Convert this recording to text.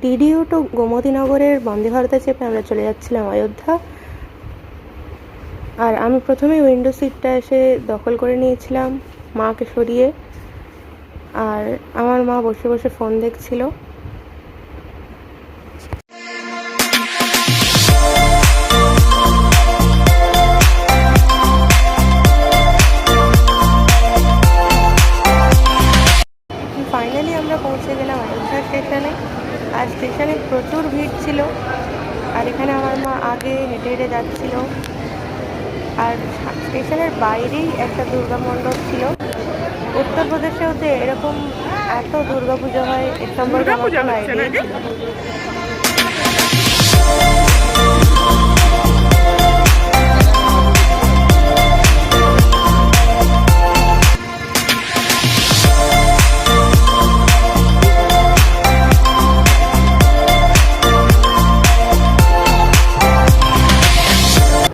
DDO two গোমতীনগরের বন্দে ভারতে চেপে আমরা চলে যাচ্ছিলাম অযোধ্যা। আর আমি প্রথমে উইন্ডো সিটটা এসে দখল করে নিয়েছিলাম মাকে সরিয়ে, আর আমার মা বসে বসে ফোন দেখছিল। ফাইনালি আমরা পৌঁছে গেলাম অযোধ্যা স্টেশনে। আর স্টেশনে প্রচুর ভিড় ছিল, আর এখানে আমার মা আগে হেঁটে হেঁটে যাচ্ছিল। আর স্টেশনের বাইরেই একটা দুর্গা মণ্ডপ ছিল। উত্তরপ্রদেশেও যে এরকম এত দুর্গাপুজো হয় এর সম্পর্কে আমার কোনো আইডিয়াই ছিল না।